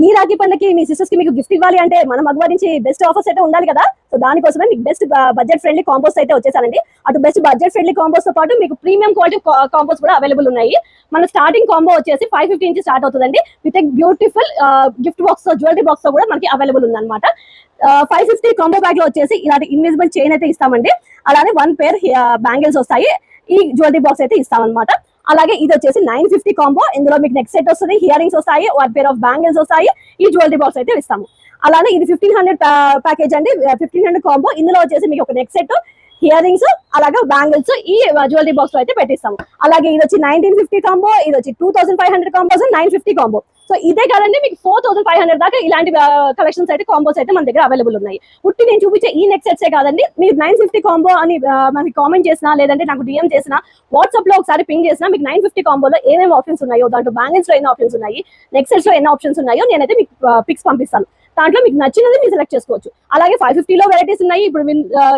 ఈ రాఖీ పండుగకి మీ సిస్టర్స్ కి మీకు గిఫ్ట్ ఇవ్వాలి అంటే మన మగవా నుంచి బెస్ట్ ఆఫర్స్ అయితే ఉండాలి కదా. సో దానికోసమే మీకు బెస్ట్ బడ్జెట్ ఫ్రెండ్లీ కాంపోస్ అయితే వచ్చేసానండి. అటు బెస్ట్ బడ్జెట్ ఫ్రెండ్లీ కాంపోస్ తో పాటు మీకు ప్రీమియం క్వాలిటీ కాంపోస్ కూడా అవైలబుల్ ఉన్నాయి. మన స్టార్టింగ్ కాంబో వచ్చేసి 550 నుంచి స్టార్ట్ అవుతుందండి. విత్ బ్యూటిఫుల్ గిఫ్ట్ బాక్స్ తో జ్యువెలరీ బాక్స్ తో కూడా మనకి అవైలబుల్ ఉందన్నమాట. 550 కాంబో బ్యాగ్ లో వచ్చేసి ఇలాంటి ఇన్విజిబుల్ చైన్ అయితే ఇస్తామండి. అలానే 1 పేర్ బ్యాంగిల్స్ వస్తాయి. ఈ జ్యువెలరీ బాక్స్ అయితే ఇస్తామన్నమాట. అలాగే ఇది వచ్చేసి 950 కాంబో. ఇందులో మీకు నెక్ సెట్ వస్తుంది, హియర్ రింగ్స్ వస్తాయి, 1 పేర్ ఆఫ్ బ్యాంగిల్స్ వస్తాయి. ఈ జ్యువెలరీ బాక్స్ అయితే ఇస్తాము. అలానే ఇది 1500 ప్యాకేజ్ అండి. 1500 కాంబో. ఇందులో వచ్చేసి మీకు ఒక నెక్ సెట్, హియర్ రింగ్స్, అలాగే బ్యాంగిల్స్ ఈ జ్యువెలరీ బాక్స్ లో అయితే పెట్టిస్తాము. అలాగే ఇది వచ్చి 1950 కాంబో, ఇది వచ్చి 2500 కాంబోస్, 950 కాంబో. సో ఇదే కాదండి, మీకు 4500 దాకా ఇలాంటి కలెక్షన్స్ అయితే కాంబోస్ అయితే మన దగ్గర అవైలబుల్ ఉన్నాయి. ఉట్టి నేను చూపించే ఈ నెక్ సెట్సే కాదండి, మీరు 950 కాంబో అని మనకి కామెంట్ చేసినా, లేదంటే నాకు డిఎం చేసినా, వాట్సాప్ లో ఒకసారి పింగ్ చేసినా, మీకు 950 కాంబోలో ఏమేమి ఆప్షన్స్ ఉన్నాయో, దాంట్లో బ్యాంగిల్స్ లో ఎన్ని ఆప్షన్స్ ఉన్నాయి, నెక్ సెట్స్ లో ఎన్ని ఆప్షన్స్ ఉన్నాయో నేనైతే మీకు పిక్స్ పంపిస్తాను. దాంట్లో మీకు నచ్చినది మీరు సెలెక్ట్ చేసుకోవచ్చు. అలాగే 550 లో వెరైటీస్ ఉన్నాయి. ఇప్పుడు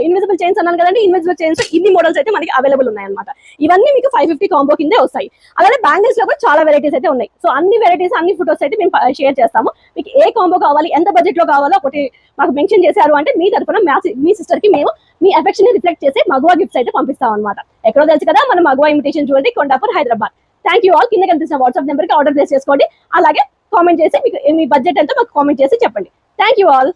ఇన్విజిబుల్ చైన్స్ అన్నాను కదండి, ఇన్విజిబుల్ చైన్స్ ఇన్ని మోడల్స్ అయితే మనకి అవైలబుల్ ఉన్నాయి అనమాట. ఇవన్నీ మీకు 550 కాంబో కిందే వస్తాయి. అలాగే బ్యాంగిల్స్ లో కూడా చాలా వెరైటీస్ అయితే ఉన్నాయి. సో అన్ని వెరైటీస్, అన్ని ఫోటోస్ అయితే మేము షేర్ చేస్తాము. మీకు ఏ కాంబో కావాలి, ఎంత బడ్జెట్ లో కావాలో ఒకటి మాకు మెన్షన్ చేశారు అంటే మీ తరఫున మీ సిస్టర్ కి మేము మీ అఫెక్షన్ ని రిఫ్లెక్ట్ చేసి మగువా గిఫ్ట్స్ అయితే పంపిస్తాం అనమాట. ఎక్కడో తెలుసు కదా, మన మగువా imitation jewellery, Kondapur, Hyderabad. Thank you all. కింద కనిపిస్తున్న వాట్సాప్ నెంబర్ కి ఆర్డర్ ప్లేస్ చేసుకోండి. అలాగే కామెంట్ చేసి మీకు మీ బడ్జెట్ ఎంతో మాకు కామెంట్ చేసి చెప్పండి. Thank you all.